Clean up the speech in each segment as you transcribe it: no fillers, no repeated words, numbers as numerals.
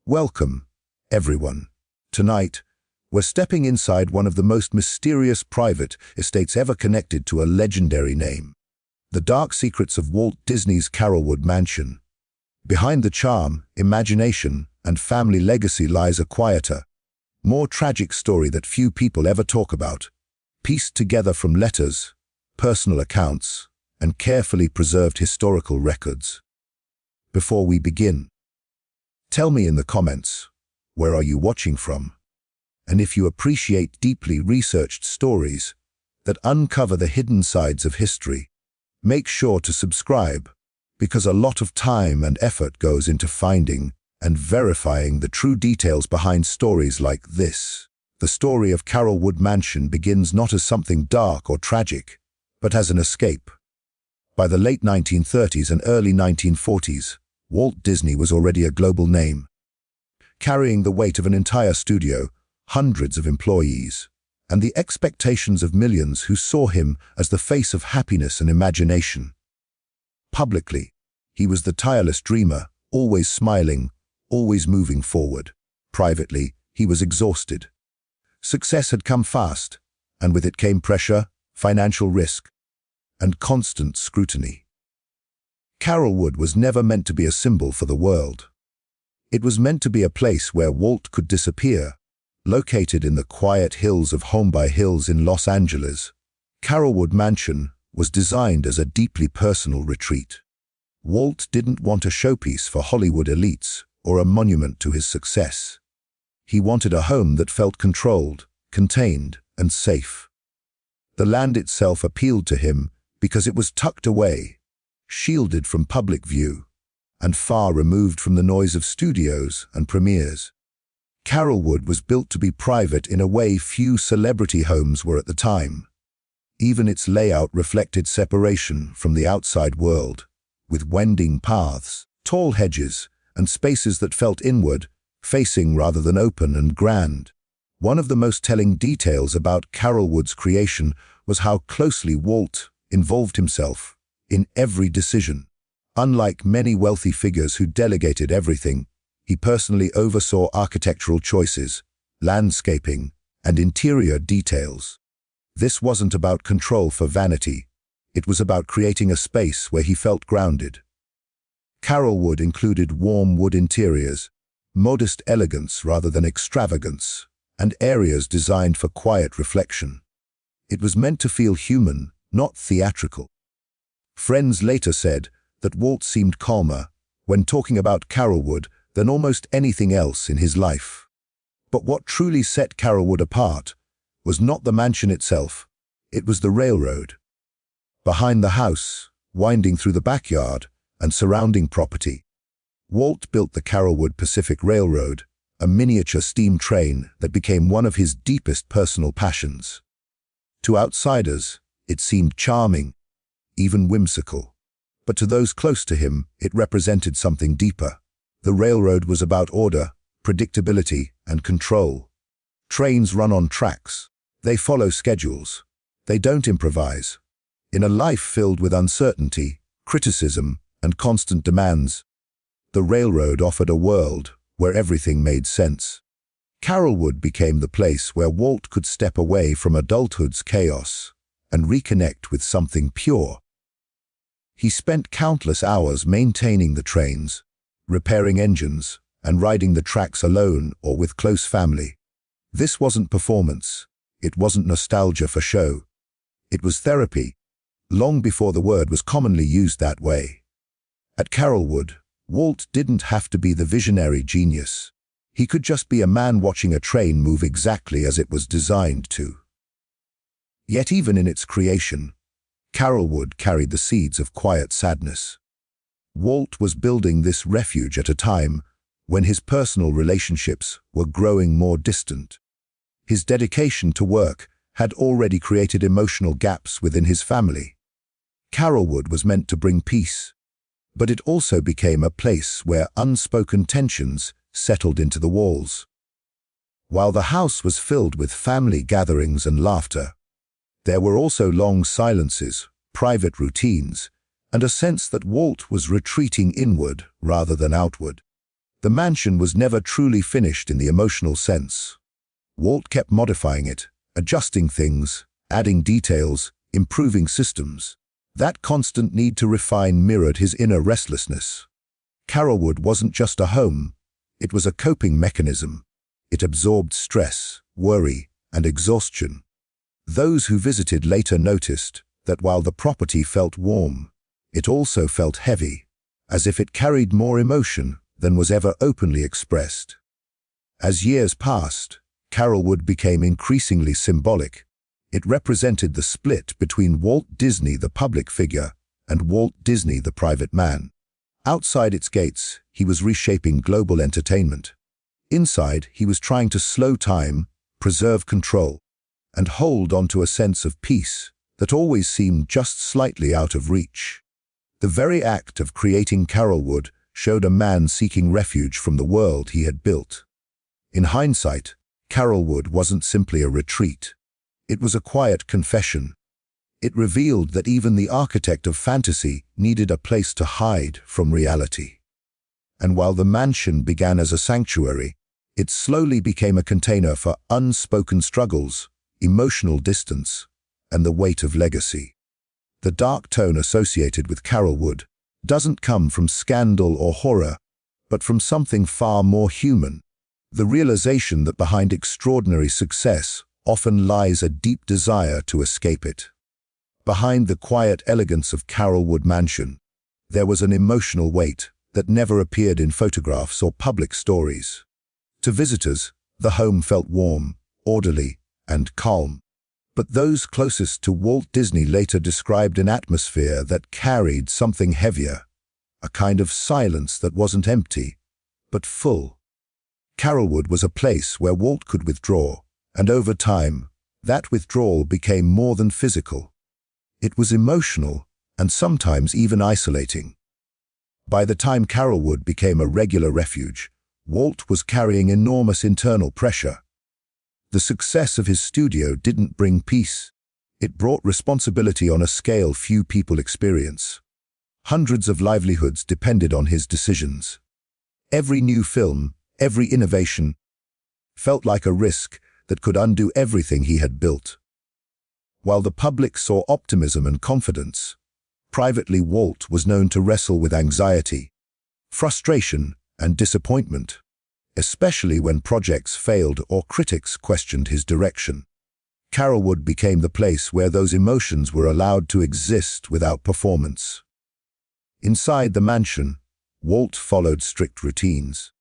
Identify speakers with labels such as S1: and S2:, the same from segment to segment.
S1: Welcome, everyone. Tonight, we're stepping inside one of the most mysterious private estates ever connected to a legendary name. The dark secrets of Walt Disney's Carolwood Mansion. Behind the charm, imagination, and family legacy lies a quieter, more tragic story that few people ever talk about, pieced together from letters, personal accounts, and carefully preserved historical records. Before we begin, tell me in the comments, where are you watching from? And if you appreciate deeply researched stories that uncover the hidden sides of history, make sure to subscribe, because a lot of time and effort goes into finding and verifying the true details behind stories like this. The story of Carolwood Mansion begins not as something dark or tragic, but as an escape. By the late 1930s and early 1940s, Walt Disney was already a global name, carrying the weight of an entire studio, hundreds of employees, and the expectations of millions who saw him as the face of happiness and imagination. Publicly, he was the tireless dreamer, always smiling, always moving forward. Privately, he was exhausted. Success had come fast, and with it came pressure, financial risk, and constant scrutiny. Carolwood was never meant to be a symbol for the world. It was meant to be a place where Walt could disappear. Located in the quiet hills of Holmby Hills in Los Angeles, Carolwood Mansion was designed as a deeply personal retreat. Walt didn't want a showpiece for Hollywood elites or a monument to his success. He wanted a home that felt controlled, contained, and safe. The land itself appealed to him because it was tucked away, shielded from public view, and far removed from the noise of studios and premieres. Carolwood was built to be private in a way few celebrity homes were at the time. Even its layout reflected separation from the outside world, with winding paths, tall hedges, and spaces that felt inward, facing rather than open and grand. One of the most telling details about Carolwood's creation was how closely Walt involved himself in every decision. Unlike many wealthy figures who delegated everything, he personally oversaw architectural choices, landscaping, and interior details. This wasn't about control for vanity. It was about creating a space where he felt grounded. Carolwood included warm wood interiors, modest elegance rather than extravagance, and areas designed for quiet reflection. It was meant to feel human, not theatrical. Friends later said that Walt seemed calmer when talking about Carolwood than almost anything else in his life. But what truly set Carolwood apart was not the mansion itself, it was the railroad. Behind the house, winding through the backyard and surrounding property, Walt built the Carolwood Pacific Railroad, a miniature steam train that became one of his deepest personal passions. To outsiders, it seemed charming, even whimsical. But to those close to him, it represented something deeper. The railroad was about order, predictability, and control. Trains run on tracks. They follow schedules. They don't improvise. In a life filled with uncertainty, criticism, and constant demands, the railroad offered a world where everything made sense. Carolwood became the place where Walt could step away from adulthood's chaos and reconnect with something pure. He spent countless hours maintaining the trains, repairing engines, and riding the tracks alone or with close family. This wasn't performance. It wasn't nostalgia for show. It was therapy, long before the word was commonly used that way. At Carolwood, Walt didn't have to be the visionary genius. He could just be a man watching a train move exactly as it was designed to. Yet even in its creation, Carolwood carried the seeds of quiet sadness. Walt was building this refuge at a time when his personal relationships were growing more distant. His dedication to work had already created emotional gaps within his family. Carolwood was meant to bring peace, but it also became a place where unspoken tensions settled into the walls. While the house was filled with family gatherings and laughter, there were also long silences, private routines, and a sense that Walt was retreating inward rather than outward. The mansion was never truly finished in the emotional sense. Walt kept modifying it, adjusting things, adding details, improving systems. That constant need to refine mirrored his inner restlessness. Carolwood wasn't just a home, it was a coping mechanism. It absorbed stress, worry, and exhaustion. Those who visited later noticed that while the property felt warm, it also felt heavy, as if it carried more emotion than was ever openly expressed. As years passed, Carolwood became increasingly symbolic. It represented the split between Walt Disney, the public figure, and Walt Disney, the private man. Outside its gates, he was reshaping global entertainment. Inside, he was trying to slow time, preserve control, and hold on to a sense of peace that always seemed just slightly out of reach. The very act of creating Carolwood showed a man seeking refuge from the world he had built. In hindsight, Carolwood wasn't simply a retreat. It was a quiet confession. It revealed that even the architect of fantasy needed a place to hide from reality. And while the mansion began as a sanctuary, it slowly became a container for unspoken struggles, emotional distance, and the weight of legacy. The dark tone associated with Carolwood doesn't come from scandal or horror, but from something far more human. The realization that behind extraordinary success often lies a deep desire to escape it. Behind the quiet elegance of Carolwood Mansion, there was an emotional weight that never appeared in photographs or public stories. To visitors, the home felt warm, orderly, and calm. But those closest to Walt Disney later described an atmosphere that carried something heavier, a kind of silence that wasn't empty, but full. Carolwood was a place where Walt could withdraw, and over time, that withdrawal became more than physical. It was emotional, and sometimes even isolating. By the time Carolwood became a regular refuge, Walt was carrying enormous internal pressure. The success of his studio didn't bring peace. It brought responsibility on a scale few people experience. Hundreds of livelihoods depended on his decisions. Every new film, every innovation, felt like a risk that could undo everything he had built. While the public saw optimism and confidence, privately Walt was known to wrestle with anxiety, frustration, and disappointment, especially when projects failed or critics questioned his direction. Carolwood became the place where those emotions were allowed to exist without performance. Inside the mansion, Walt followed strict routines.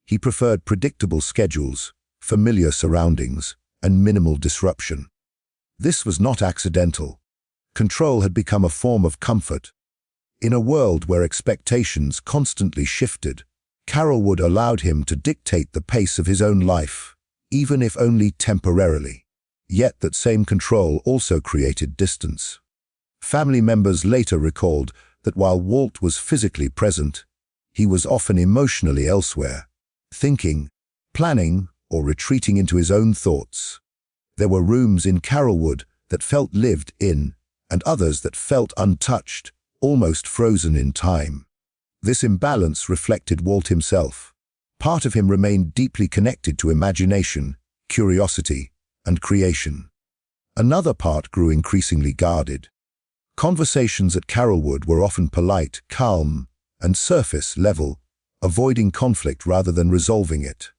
S1: He preferred predictable schedules, familiar surroundings, and minimal disruption. This was not accidental. Control had become a form of comfort. In a world where expectations constantly shifted, Carolwood allowed him to dictate the pace of his own life, even if only temporarily. Yet that same control also created distance. Family members later recalled that while Walt was physically present, he was often emotionally elsewhere, thinking, planning, or retreating into his own thoughts. There were rooms in Carolwood that felt lived in, and others that felt untouched, almost frozen in time. This imbalance reflected Walt himself. Part of him remained deeply connected to imagination, curiosity, and creation. Another part grew increasingly guarded. Conversations at Carolwood were often polite, calm, and surface level, avoiding conflict rather than resolving it.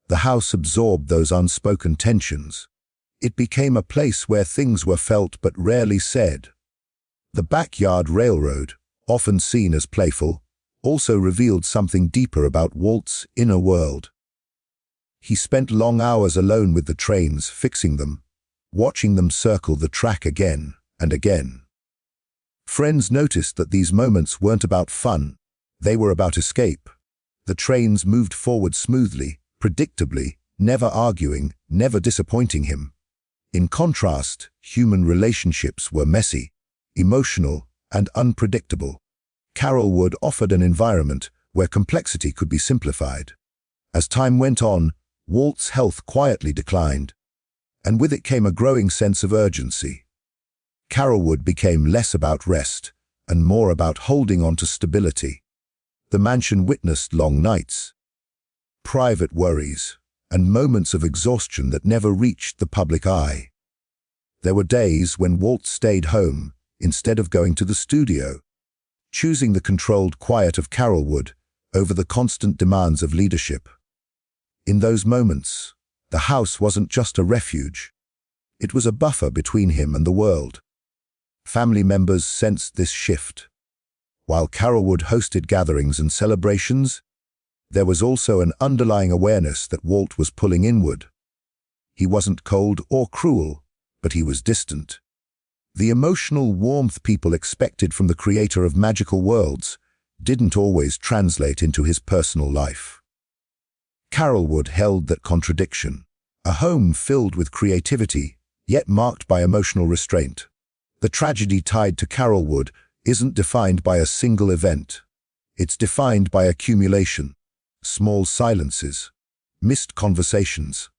S1: The house absorbed those unspoken tensions. It became a place where things were felt but rarely said. The backyard railroad, often seen as playful, also revealed something deeper about Walt's inner world. He spent long hours alone with the trains, fixing them, watching them circle the track again and again. Friends noticed that these moments weren't about fun, they were about escape. The trains moved forward smoothly, predictably, never arguing, never disappointing him. In contrast, human relationships were messy, emotional, and unpredictable. Carolwood offered an environment where complexity could be simplified. As time went on, Walt's health quietly declined, and with it came a growing sense of urgency. Carolwood became less about rest and more about holding on to stability. The mansion witnessed long nights, private worries and moments of exhaustion that never reached the public eye. There were days when Walt stayed home instead of going to the studio, choosing the controlled quiet of Carolwood over the constant demands of leadership. In those moments, the house wasn't just a refuge. It was a buffer between him and the world. Family members sensed this shift. While Carolwood hosted gatherings and celebrations, there was also an underlying awareness that Walt was pulling inward. He wasn't cold or cruel, but he was distant. The emotional warmth people expected from the creator of magical worlds didn't always translate into his personal life. Carolwood held that contradiction, a home filled with creativity, yet marked by emotional restraint. The tragedy tied to Carolwood isn't defined by a single event. It's defined by accumulation, small silences, missed conversations,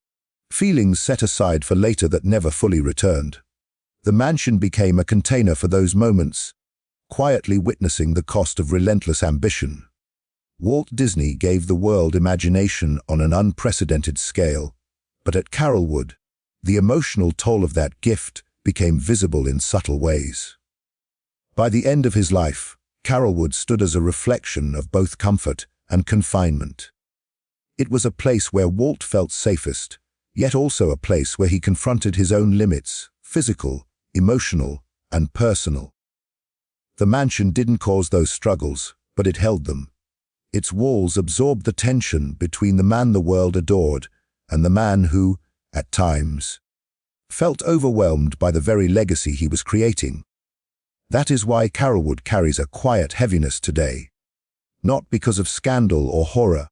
S1: feelings set aside for later that never fully returned. The mansion became a container for those moments, quietly witnessing the cost of relentless ambition. Walt Disney gave the world imagination on an unprecedented scale, but at Carolwood, the emotional toll of that gift became visible in subtle ways. By the end of his life, Carolwood stood as a reflection of both comfort and confinement. It was a place where Walt felt safest, yet also a place where he confronted his own limits, physical, emotional, and personal. The mansion didn't cause those struggles, but it held them. Its walls absorbed the tension between the man the world adored and the man who, at times, felt overwhelmed by the very legacy he was creating. That is why Carolwood carries a quiet heaviness today, not because of scandal or horror,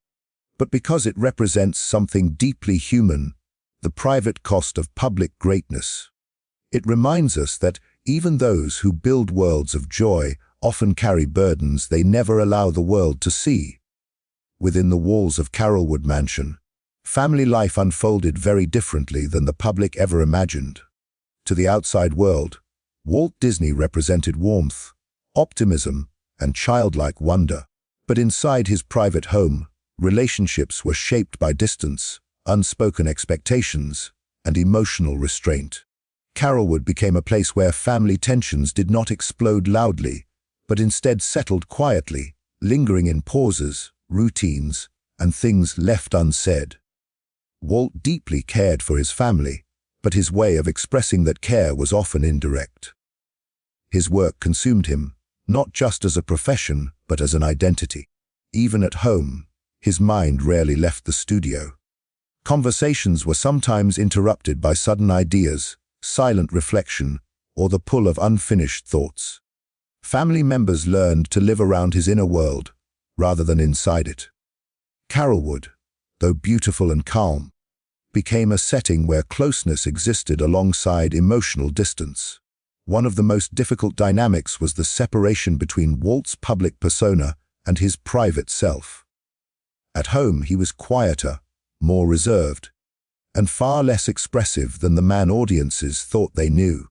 S1: but because it represents something deeply human, the private cost of public greatness. It reminds us that even those who build worlds of joy often carry burdens they never allow the world to see. Within the walls of Carolwood Mansion, family life unfolded very differently than the public ever imagined. To the outside world, Walt Disney represented warmth, optimism, and childlike wonder. But inside his private home, relationships were shaped by distance, unspoken expectations, and emotional restraint. Carolwood became a place where family tensions did not explode loudly, but instead settled quietly, lingering in pauses, routines, and things left unsaid. Walt deeply cared for his family, but his way of expressing that care was often indirect. His work consumed him, not just as a profession, but as an identity. Even at home, his mind rarely left the studio. Conversations were sometimes interrupted by sudden ideas, silent reflection, or the pull of unfinished thoughts. Family members learned to live around his inner world, rather than inside it. Carolwood, though beautiful and calm, became a setting where closeness existed alongside emotional distance. One of the most difficult dynamics was the separation between Walt's public persona and his private self. At home, he was quieter, more reserved, and far less expressive than the man audiences thought they knew.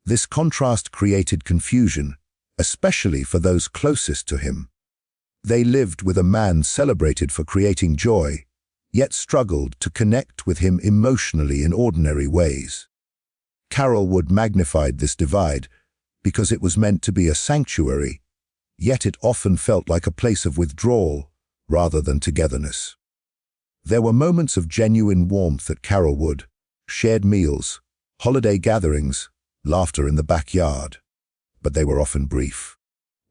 S1: This contrast created confusion, especially for those closest to him. They lived with a man celebrated for creating joy, yet struggled to connect with him emotionally in ordinary ways. Carolwood magnified this divide because it was meant to be a sanctuary, yet it often felt like a place of withdrawal rather than togetherness. There were moments of genuine warmth at Carolwood, shared meals, holiday gatherings, laughter in the backyard, but they were often brief.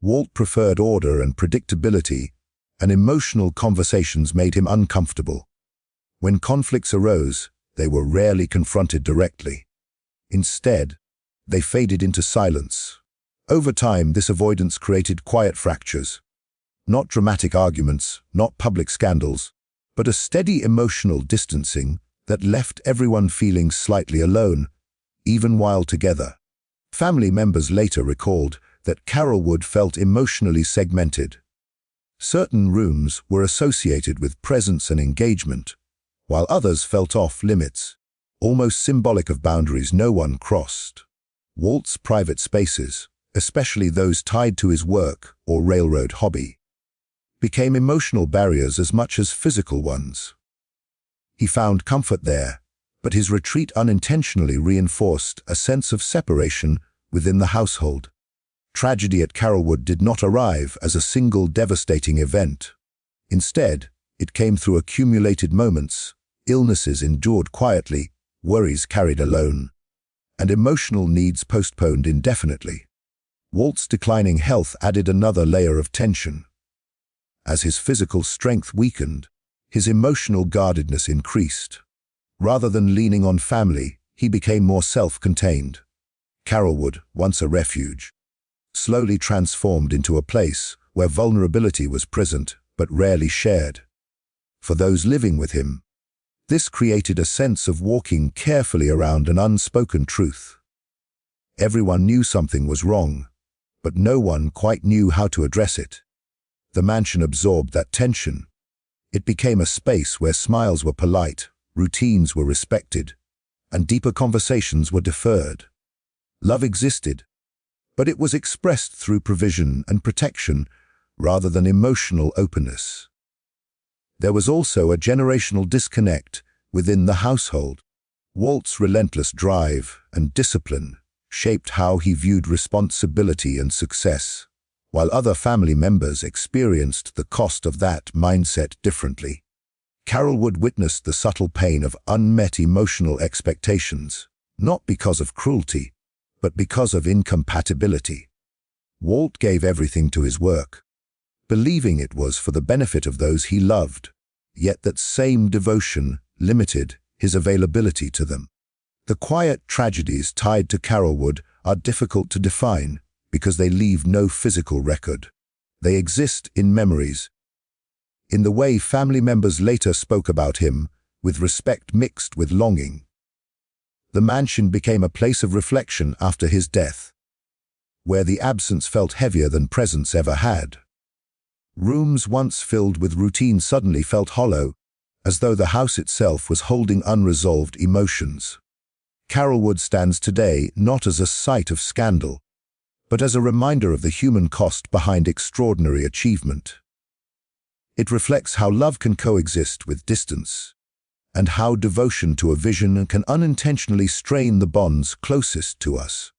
S1: Walt preferred order and predictability, and emotional conversations made him uncomfortable. When conflicts arose, they were rarely confronted directly. Instead, they faded into silence. Over time, this avoidance created quiet fractures. Not dramatic arguments, not public scandals, but a steady emotional distancing that left everyone feeling slightly alone, even while together. Family members later recalled that Carolwood felt emotionally segmented. Certain rooms were associated with presence and engagement, while others felt off limits, almost symbolic of boundaries no one crossed. Walt's private spaces, especially those tied to his work or railroad hobby, became emotional barriers as much as physical ones. He found comfort there, but his retreat unintentionally reinforced a sense of separation within the household. Tragedy at Carolwood did not arrive as a single devastating event. Instead, it came through accumulated moments, illnesses endured quietly, worries carried alone, and emotional needs postponed indefinitely. Walt's declining health added another layer of tension. As his physical strength weakened, his emotional guardedness increased. Rather than leaning on family, he became more self-contained. Carolwood, once a refuge, slowly transformed into a place where vulnerability was present but rarely shared. For those living with him, this created a sense of walking carefully around an unspoken truth. Everyone knew something was wrong, but no one quite knew how to address it. The mansion absorbed that tension. It became a space where smiles were polite, routines were respected, and deeper conversations were deferred. Love existed, but it was expressed through provision and protection rather than emotional openness. There was also a generational disconnect within the household. Walt's relentless drive and discipline shaped how he viewed responsibility and success, while other family members experienced the cost of that mindset differently. Carolwood witnessed the subtle pain of unmet emotional expectations, not because of cruelty, but because of incompatibility. Walt gave everything to his work, believing it was for the benefit of those he loved, yet that same devotion limited his availability to them. The quiet tragedies tied to Carolwood are difficult to define because they leave no physical record. They exist in memories, in the way family members later spoke about him, with respect mixed with longing. The mansion became a place of reflection after his death, where the absence felt heavier than presence ever had. Rooms once filled with routine suddenly felt hollow, as though the house itself was holding unresolved emotions. Carolwood stands today not as a site of scandal, but as a reminder of the human cost behind extraordinary achievement. It reflects how love can coexist with distance, and how devotion to a vision can unintentionally strain the bonds closest to us.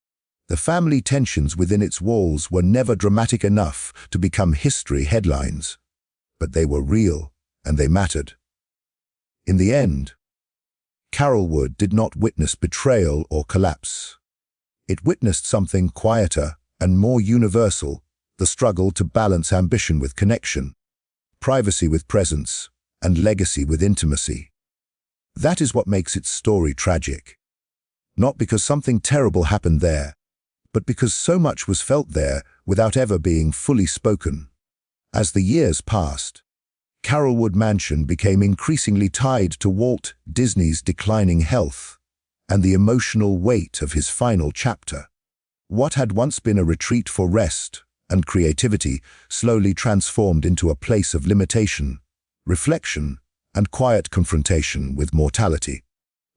S1: The family tensions within its walls were never dramatic enough to become history headlines, but they were real and they mattered. In the end, Carolwood did not witness betrayal or collapse. It witnessed something quieter and more universal, the struggle to balance ambition with connection, privacy with presence, and legacy with intimacy. That is what makes its story tragic. Not because something terrible happened there, but because so much was felt there without ever being fully spoken. As the years passed, Carolwood Mansion became increasingly tied to Walt Disney's declining health and the emotional weight of his final chapter. What had once been a retreat for rest and creativity slowly transformed into a place of limitation, reflection, and quiet confrontation with mortality.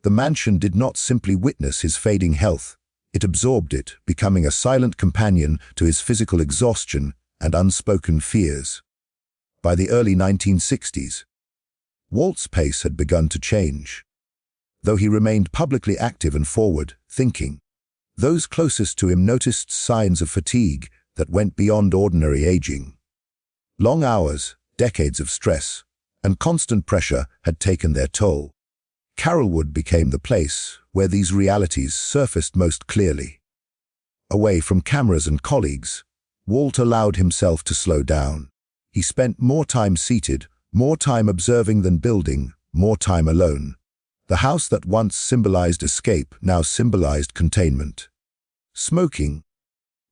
S1: The mansion did not simply witness his fading health, it absorbed it, becoming a silent companion to his physical exhaustion and unspoken fears. By the early 1960s, Walt's pace had begun to change. Though he remained publicly active and forward-thinking, those closest to him noticed signs of fatigue that went beyond ordinary aging. Long hours, decades of stress, and constant pressure had taken their toll. Carolwood became the place where these realities surfaced most clearly. Away from cameras and colleagues, Walt allowed himself to slow down. He spent more time seated, more time observing than building, more time alone. The house that once symbolized escape now symbolized containment. Smoking,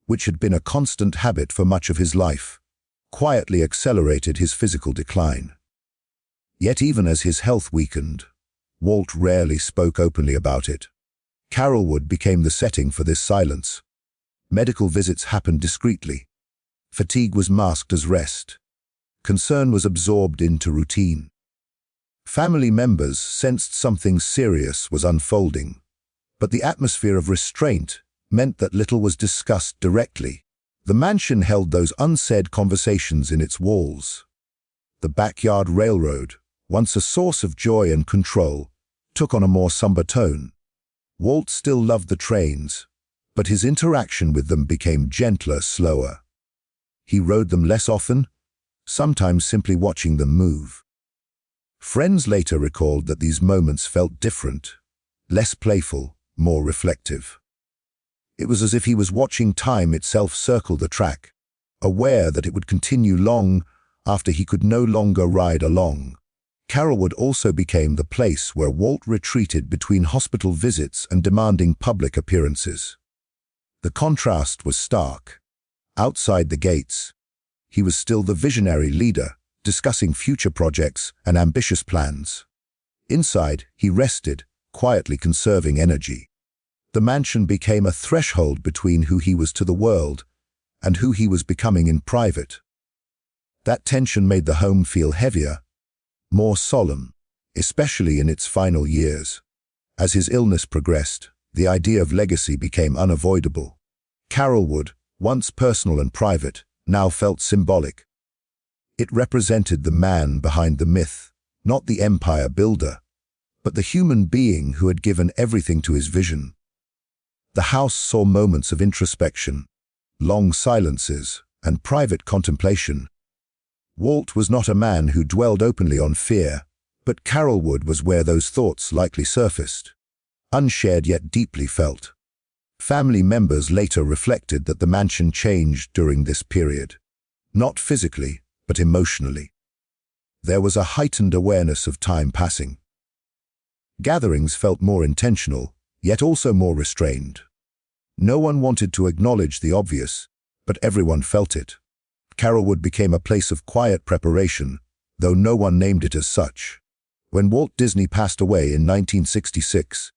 S1: which had been a constant habit for much of his life, quietly accelerated his physical decline. Yet even as his health weakened, Walt rarely spoke openly about it. Carolwood became the setting for this silence. Medical visits happened discreetly. Fatigue was masked as rest. Concern was absorbed into routine. Family members sensed something serious was unfolding, but the atmosphere of restraint meant that little was discussed directly. The mansion held those unsaid conversations in its walls, The backyard railroad, once a source of joy and control, took on a more somber tone. Walt still loved the trains, but his interaction with them became gentler, slower. He rode them less often, sometimes simply watching them move. Friends later recalled that these moments felt different, less playful, more reflective. It was as if he was watching time itself circle the track, aware that it would continue long after he could no longer ride along. Carolwood also became the place where Walt retreated between hospital visits and demanding public appearances. The contrast was stark. Outside the gates, he was still the visionary leader, discussing future projects and ambitious plans. Inside, he rested, quietly conserving energy. The mansion became a threshold between who he was to the world and who he was becoming in private. That tension made the home feel heavier, more solemn, especially in its final years. As his illness progressed, the idea of legacy became unavoidable. Carolwood, once personal and private, now felt symbolic. It represented the man behind the myth, not the empire builder, but the human being who had given everything to his vision. The house saw moments of introspection, long silences, and private contemplation. Walt was not a man who dwelled openly on fear, but Carolwood was where those thoughts likely surfaced, unshared yet deeply felt. Family members later reflected that the mansion changed during this period, not physically, but emotionally. There was a heightened awareness of time passing. Gatherings felt more intentional, yet also more restrained. No one wanted to acknowledge the obvious, but everyone felt it. Carolwood became a place of quiet preparation, though no one named it as such. When Walt Disney passed away in 1966,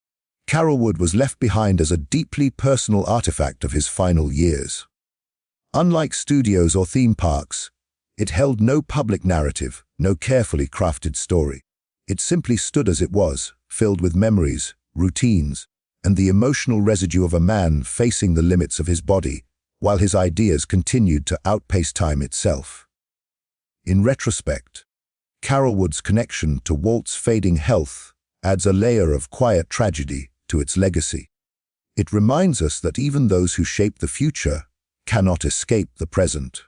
S1: Carolwood was left behind as a deeply personal artifact of his final years. Unlike studios or theme parks, it held no public narrative, no carefully crafted story. It simply stood as it was, filled with memories, routines, and the emotional residue of a man facing the limits of his body, while his ideas continued to outpace time itself. In retrospect, Carolwood's connection to Walt's fading health adds a layer of quiet tragedy to its legacy. It reminds us that even those who shape the future cannot escape the present.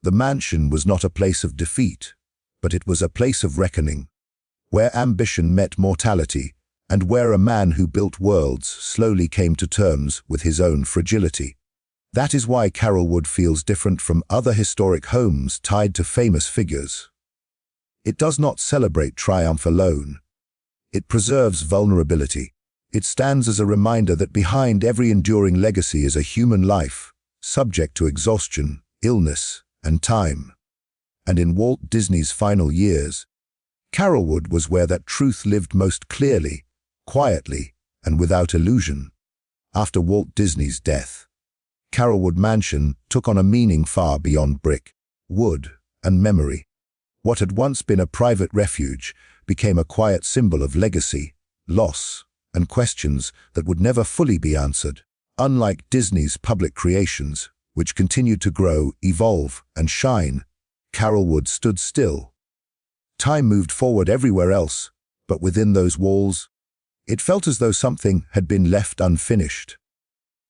S1: The mansion was not a place of defeat, but it was a place of reckoning, where ambition met mortality, and where a man who built worlds slowly came to terms with his own fragility. That is why Carolwood feels different from other historic homes tied to famous figures. It does not celebrate triumph alone. It preserves vulnerability. It stands as a reminder that behind every enduring legacy is a human life, subject to exhaustion, illness, and time. And in Walt Disney's final years, Carolwood was where that truth lived most clearly, quietly, and without illusion. After Walt Disney's death, Carolwood Mansion took on a meaning far beyond brick, wood, and memory. What had once been a private refuge became a quiet symbol of legacy, loss, and questions that would never fully be answered. Unlike Disney's public creations, which continued to grow, evolve, and shine, Carolwood stood still. Time moved forward everywhere else, but within those walls, it felt as though something had been left unfinished.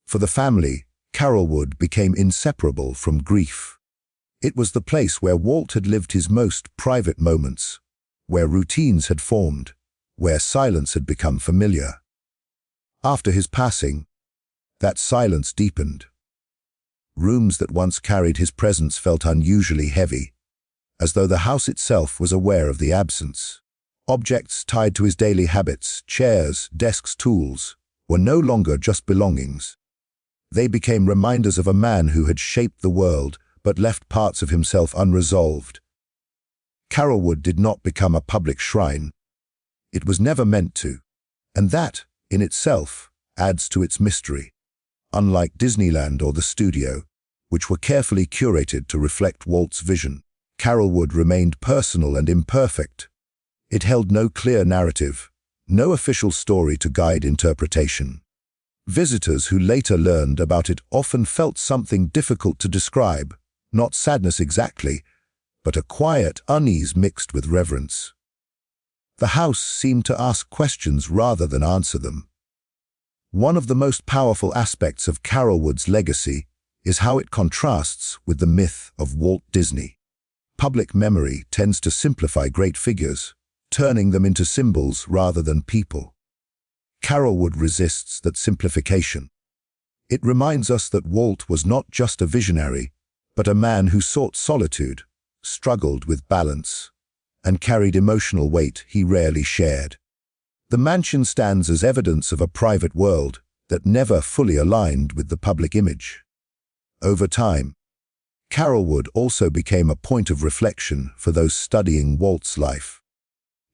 S1: For the family, Carolwood became inseparable from grief. It was the place where Walt had lived his most private moments, where routines had formed, where silence had become familiar. After his passing, that silence deepened. Rooms that once carried his presence felt unusually heavy, as though the house itself was aware of the absence. Objects tied to his daily habits, chairs, desks, tools, were no longer just belongings. They became reminders of a man who had shaped the world but left parts of himself unresolved. Carolwood did not become a public shrine. It was never meant to, and that, in itself, adds to its mystery. Unlike Disneyland or the studio, which were carefully curated to reflect Walt's vision, Carolwood remained personal and imperfect. It held no clear narrative, no official story to guide interpretation. Visitors who later learned about it often felt something difficult to describe, not sadness exactly, but a quiet unease mixed with reverence. The house seemed to ask questions rather than answer them. One of the most powerful aspects of Carolwood's legacy is how it contrasts with the myth of Walt Disney. Public memory tends to simplify great figures, turning them into symbols rather than people. Carolwood resists that simplification. It reminds us that Walt was not just a visionary, but a man who sought solitude, struggled with balance, and carried emotional weight he rarely shared. The mansion stands as evidence of a private world that never fully aligned with the public image. Over time, Carolwood also became a point of reflection for those studying Walt's life.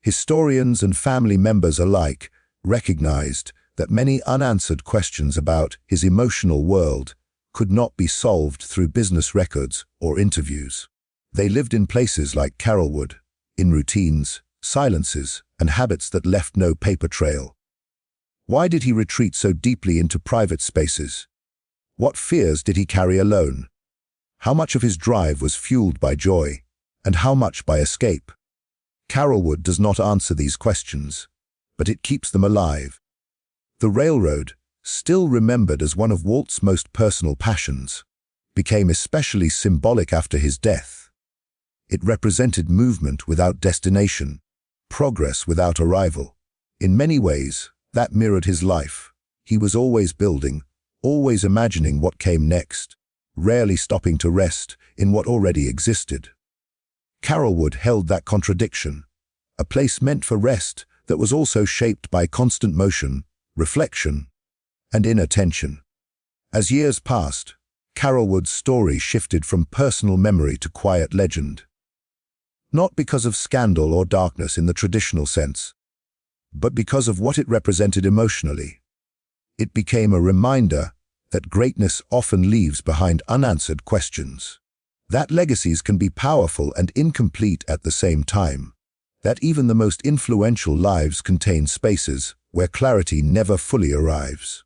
S1: Historians and family members alike recognized that many unanswered questions about his emotional world could not be solved through business records or interviews. They lived in places like Carolwood, in routines, silences, and habits that left no paper trail. Why did he retreat so deeply into private spaces? What fears did he carry alone? How much of his drive was fueled by joy, and how much by escape? Carolwood does not answer these questions, but it keeps them alive. The railroad, still remembered as one of Walt's most personal passions, became especially symbolic after his death. It represented movement without destination, progress without arrival. In many ways, that mirrored his life. He was always building, always imagining what came next, rarely stopping to rest in what already existed. Carolwood held that contradiction, a place meant for rest that was also shaped by constant motion, reflection, and inner tension. As years passed, Carolwood's story shifted from personal memory to quiet legend. Not because of scandal or darkness in the traditional sense, but because of what it represented emotionally. It became a reminder that greatness often leaves behind unanswered questions. That legacies can be powerful and incomplete at the same time. That even the most influential lives contain spaces where clarity never fully arrives.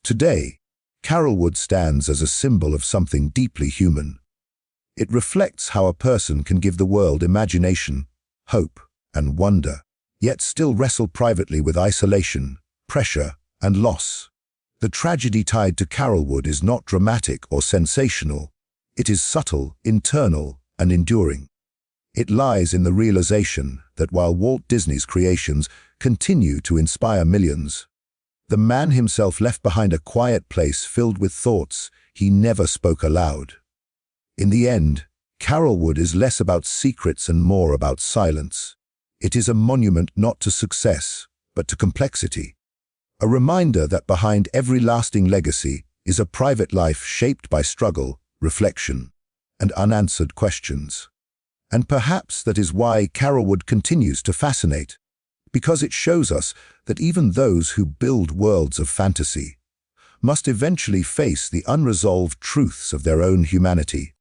S1: Today, Carolwood stands as a symbol of something deeply human. It reflects how a person can give the world imagination, hope, and wonder, yet still wrestle privately with isolation, pressure, and loss. The tragedy tied to Carolwood is not dramatic or sensational. It is subtle, internal, and enduring. It lies in the realization that while Walt Disney's creations continue to inspire millions, the man himself left behind a quiet place filled with thoughts he never spoke aloud. In the end, Carolwood is less about secrets and more about silence. It is a monument not to success, but to complexity. A reminder that behind every lasting legacy is a private life shaped by struggle, reflection, and unanswered questions. And perhaps that is why Carolwood continues to fascinate, because it shows us that even those who build worlds of fantasy must eventually face the unresolved truths of their own humanity.